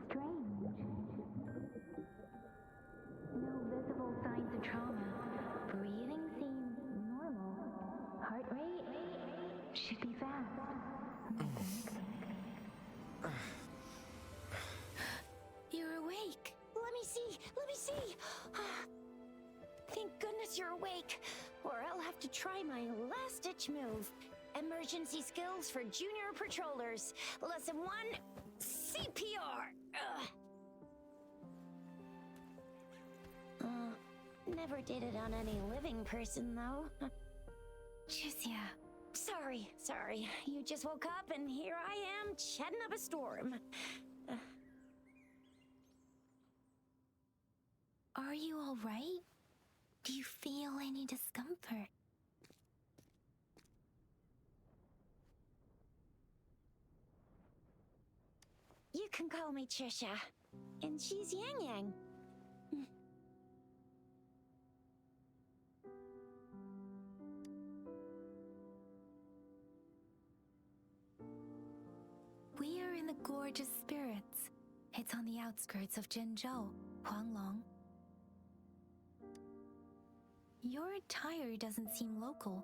Strange. No visible signs of trauma. Breathing seems normal. Heart rate should be fast. I think. You're awake. Let me see. Let me see. Thank goodness you're awake. Or I'll have to try my last-ditch move. Emergency skills for junior patrollers. Lesson 1, CPR. Never did it on any living person, though. Jusia. Sorry. You just woke up and here I am, chatting up a storm. Are you all right? Do you feel any discomfort? You can call me Trisha. And she's Yang Yang. We are in the Gorgeous Spirits. It's on the outskirts of Jinzhou, Huanglong. Your attire doesn't seem local.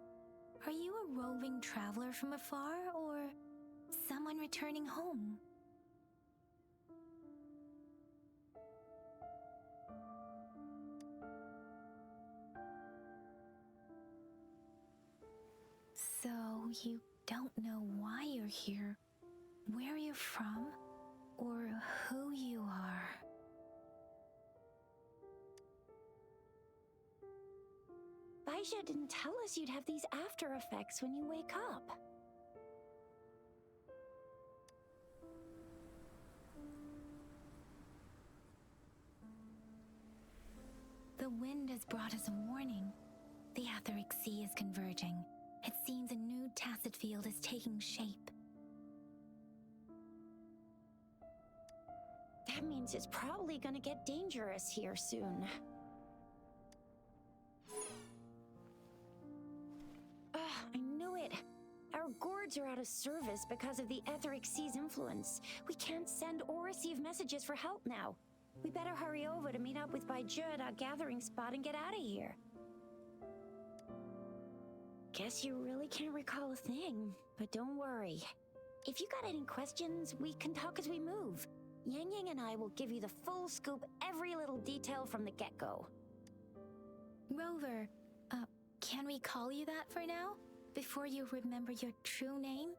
Are you a roving traveler from afar, or someone returning home? So, you don't know why you're here, where you're from, or who you are. Baisha didn't tell us you'd have these after effects when you wake up. The wind has brought us a warning. The Etheric Sea is converging. It seems a new tacit field is taking shape. That means it's probably gonna get dangerous here soon. I knew it. Our gourds are out of service because of the Etheric Sea's influence. We can't send or receive messages for help now. We better hurry over to meet up with Baiju at our gathering spot and get out of here. Guess you really can't recall a thing, but don't worry. If you got any questions, we can talk as we move. Yang Yang and I will give you the full scoop, every little detail from the get-go. Rover, can we call you that for now? Before you remember your true name?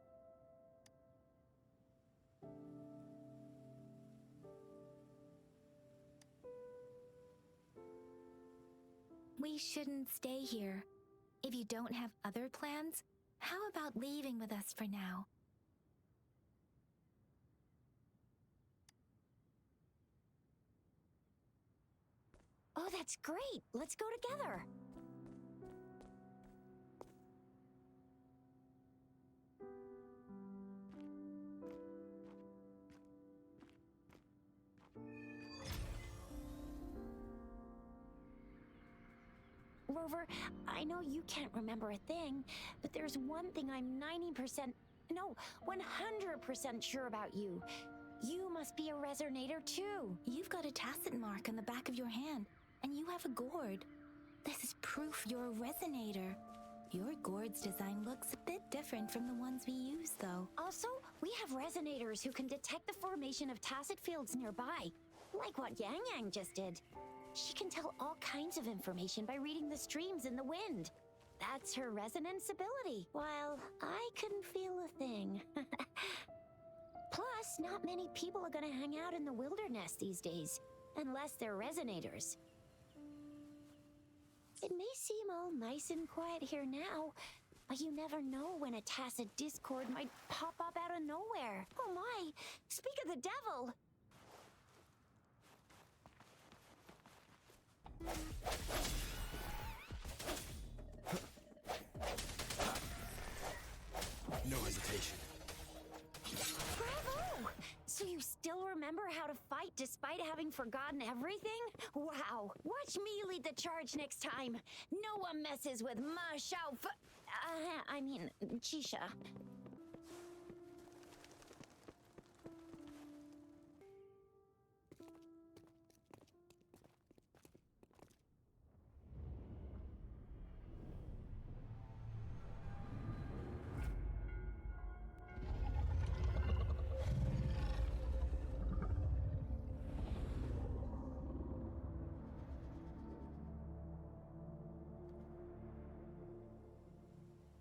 We shouldn't stay here. If you don't have other plans, how about leaving with us for now? that's great. Let's go together. Rover, I know you can't remember a thing, but there's one thing I'm 90%, no, 100% sure about you. You must be a resonator too. You've got a tacit mark on the back of your hand, and you have a gourd. This is proof you're a resonator. Your gourd's design looks a bit different from the ones we use, though. Also, we have resonators who can detect the formation of tacit fields nearby, like what Yang Yang just did. She can tell all kinds of information by reading the streams in the wind. That's her resonance ability, while I couldn't feel a thing. Plus, not many people are gonna hang out in the wilderness these days, unless they're resonators. It may seem all nice and quiet here now, but you never know when a tacit discord might pop up out of nowhere. Oh my, speak of the devil! No hesitation. Bravo! So you still remember how to fight despite having forgotten everything? Wow! Watch me lead the charge next time. No one messes with Ma Xiao Chisha.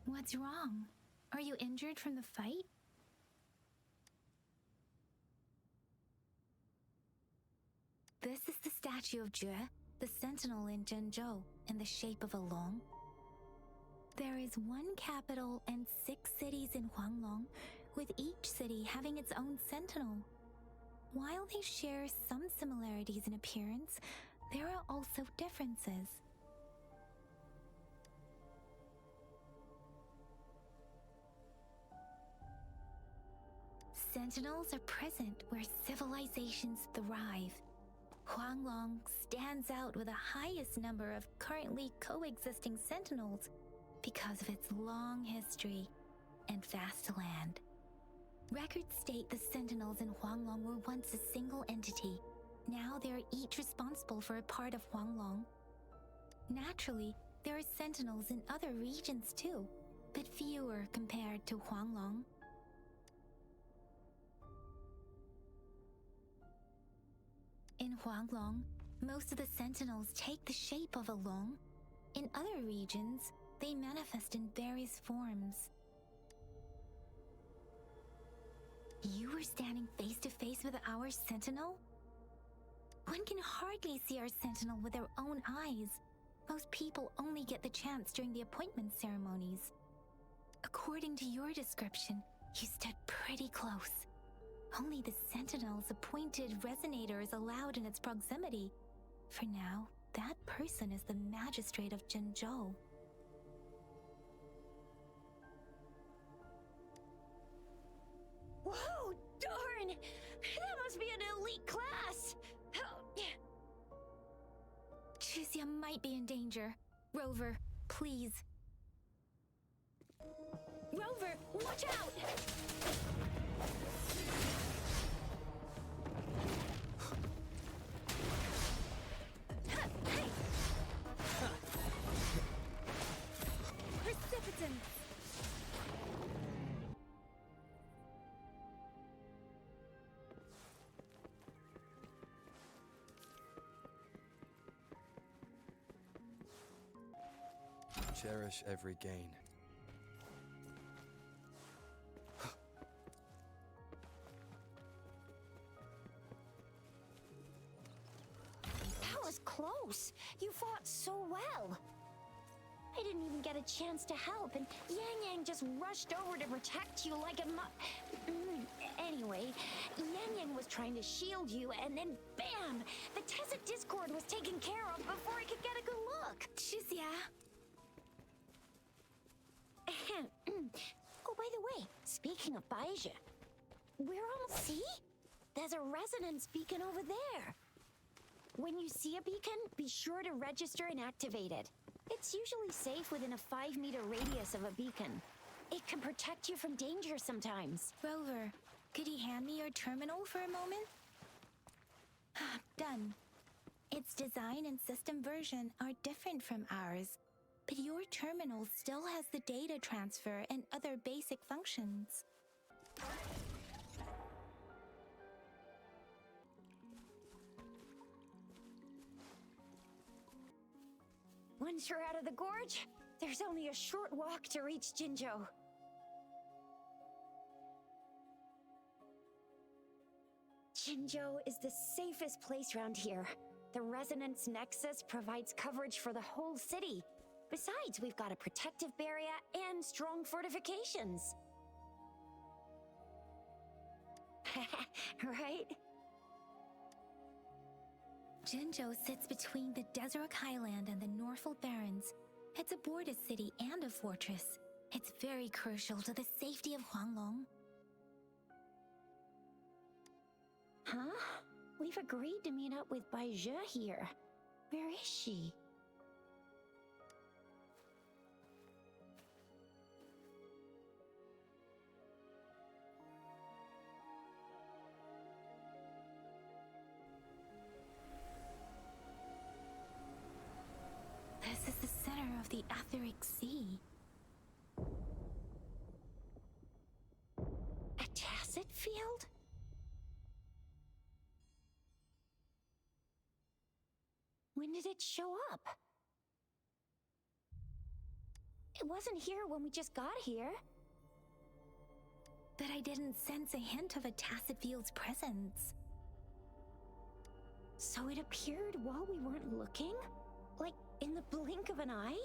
What's wrong? Are you injured from the fight? This is the statue of Jue, the sentinel in Zhenzhou, in the shape of a long. There is one capital and 6 cities in Huanglong, with each city having its own sentinel. While they share some similarities in appearance, there are also differences. Sentinels are present where civilizations thrive. Huanglong stands out with the highest number of currently coexisting sentinels because of its long history and vast land. Records state the sentinels in Huanglong were once a single entity. Now they are each responsible for a part of Huanglong. Naturally, there are sentinels in other regions too, but fewer compared to Huanglong. In Huanglong, most of the sentinels take the shape of a long. In other regions, they manifest in various forms. You were standing face to face with our sentinel? One can hardly see our sentinel with their own eyes. Most people only get the chance during the appointment ceremonies. According to your description, you stood pretty close. Only the sentinel's appointed resonator is allowed in its proximity. For now, that person is the magistrate of Zhenzhou. Whoa, darn! That must be an elite class! Chixia might be in danger. Rover, please. Rover, watch out! Hey! Precipitant! Cherish every gain. That was close. You fought so well. I didn't even get a chance to help, and Yang Yang just rushed over to protect you like a Anyway, Yang Yang was trying to shield you, and then bam! The Tacit Discord was taken care of before Yeah? Oh, by the way, speaking of Baija, we're almost... See? There's a resonance beacon over there. When you see a beacon, be sure to register and activate it. It's usually safe within a 5-meter radius of a beacon. It can protect you from danger sometimes. Rover, could you hand me your terminal for a moment? Done. Its design and system version are different from ours, but your terminal still has the data transfer and other basic functions. Once you're out of the gorge, there's only a short walk to reach Jinzhou. Jinzhou is the safest place around here. The Resonance Nexus provides coverage for the whole city. Besides, we've got a protective barrier and strong fortifications. Right? Jinzhou sits between the Desert Highland and the Norfolk Barrens. It's a border city and a fortress. It's very crucial to the safety of Huanglong. Huh? We've agreed to meet up with Baija here. Where is she? This is the center of the Etheric Sea. A tacit field? When did it show up? It wasn't here when we just got here. But I didn't sense a hint of a tacit field's presence. So it appeared while we weren't looking? Like in the blink of an eye?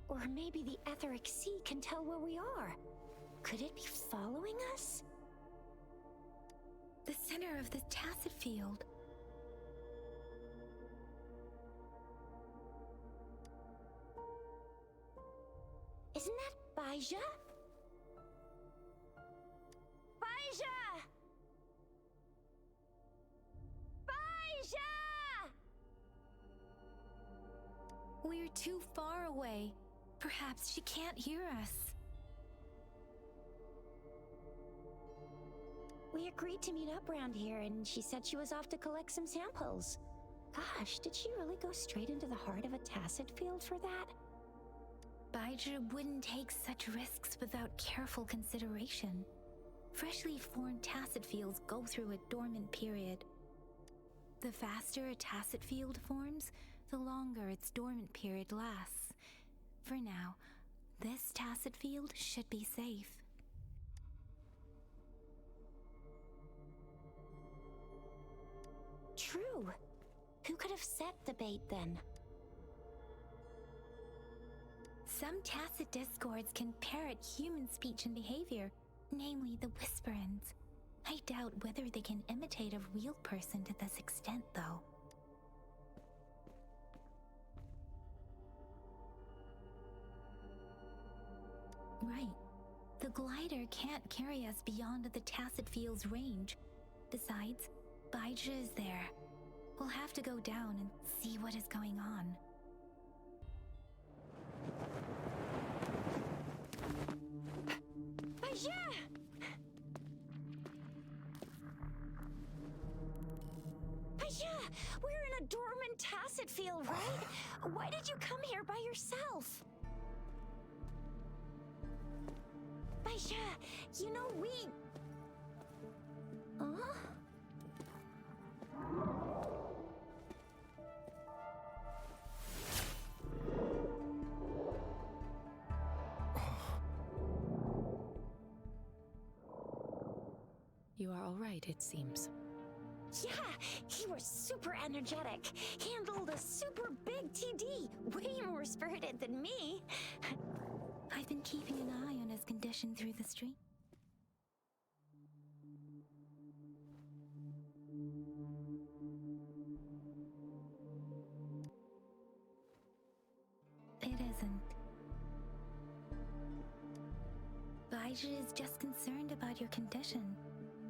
Or maybe the Etheric Sea can tell where we are. Could it be following us? The center of the tacit field. Isn't that Baija? Baija! Baija! We're too far away. Perhaps she can't hear us. We agreed to meet up around here, and she said she was off to collect some samples. Gosh, did she really go straight into the heart of a tacit field for that? Baija wouldn't take such risks without careful consideration. Freshly formed tacit fields go through a dormant period. The faster a tacit field forms, the longer its dormant period lasts. For now, this tacit field should be safe. True. Who could have set the bait then? Some tacit discords can parrot human speech and behavior, namely the whisperins. I doubt whether they can imitate a real person to this extent, though. Right. The glider can't carry us beyond the tacit field's range. Besides, Baija is there. We'll have to go down and see what is going on. Baija! Baija! We're in a dormant tacit field, right? Why did you come here by yourself? Baija, you know we... Huh? You are all right, it seems. Yeah, he was super energetic. Handled a super big TD. Way more spirited than me. I've been keeping an eye on his condition through the stream. isn't. Baija is just concerned about your condition.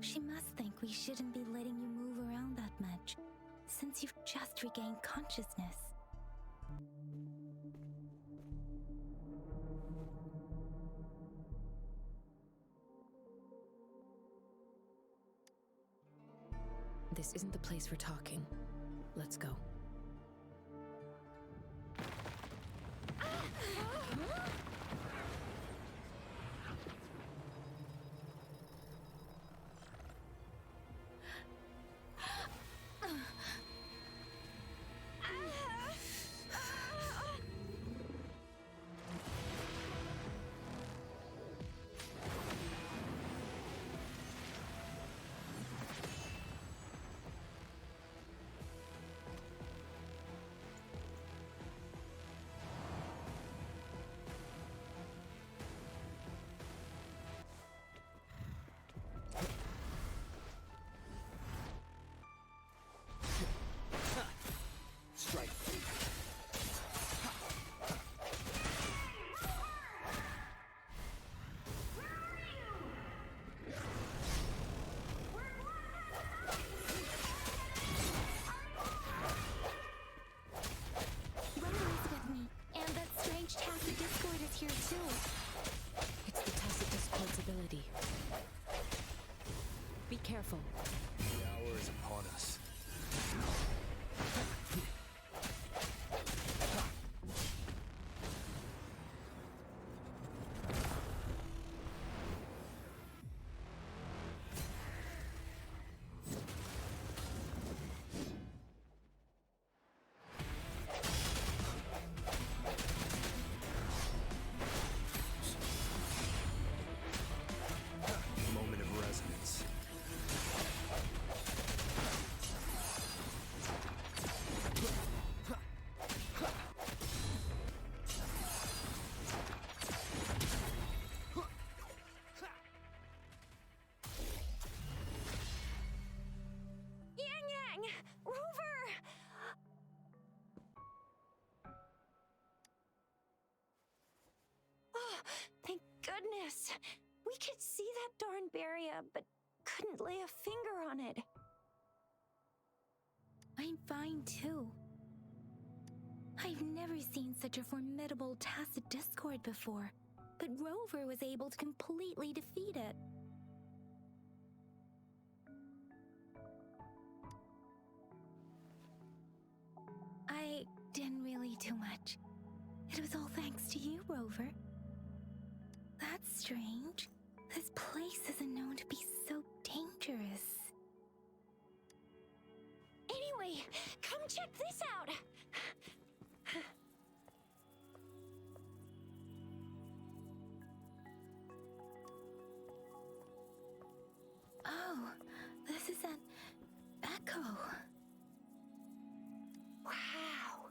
She must think we shouldn't be letting you move around that much, since you've just regained consciousness. This isn't the place for talking. Let's go. Strike. Rover is with me, and that strange Tacit Discord is here too. It's the Tacit Discord's ability. Be careful. The hour is upon us. Moment of resonance. Yang! Rover! Oh, thank goodness. We could see that darn barrier, but couldn't lay a finger on it. I'm fine too. I've never seen such a formidable Tacit Discord before, but Rover was able to completely defeat it. I didn't really do much. It was all thanks to you, Rover. That's strange. This place isn't known to be so dangerous. Anyway, come check this out. Oh, this is an echo. Wow,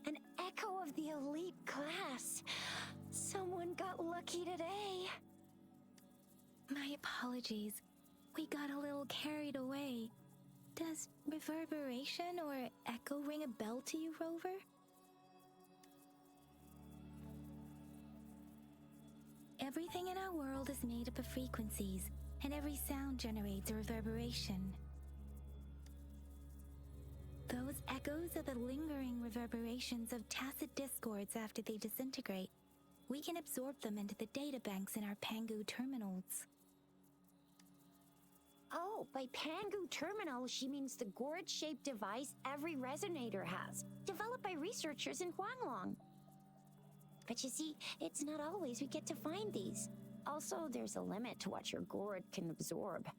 an echo of the elite class. Someone got lucky today. My apologies. We got a little carried away. Does reverberation or echo ring a bell to you, Rover? Everything in our world is made up of frequencies, and every sound generates a reverberation. Those echoes are the lingering reverberations of Tacit Discords after they disintegrate. We can absorb them into the databanks in our Pangu terminals. Oh, by Pangu Terminal, she means the gourd-shaped device every resonator has, developed by researchers in Huanglong. But you see, it's not always we get to find these. Also, there's a limit to what your gourd can absorb.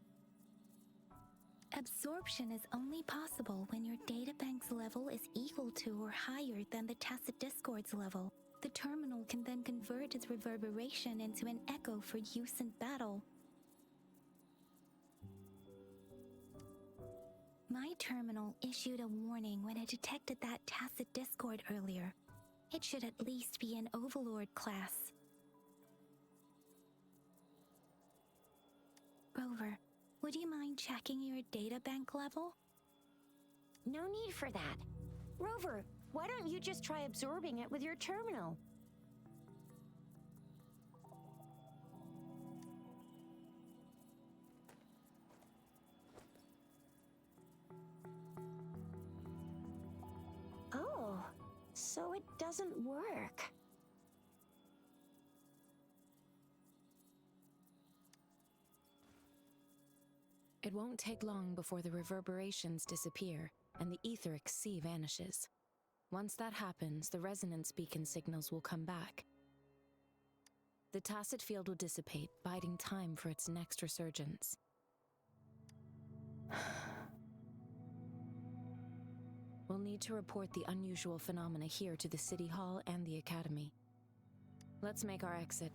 Absorption is only possible when your databank's level is equal to or higher than the Tacit Discord's level. The terminal can then convert its reverberation into an echo for use in battle. My terminal issued a warning when it detected that Tacit Discord earlier. It should at least be an Overlord class. Rover, would you mind checking your databank level? No need for that. Rover, why don't you just try absorbing it with your terminal? so it doesn't work. It won't take long before the reverberations disappear and the etheric sea vanishes. Once that happens, the resonance beacon signals will come back. The tacit field will dissipate, biding time for its next resurgence. We'll need to report the unusual phenomena here to the City Hall and the Academy. Let's make our exit.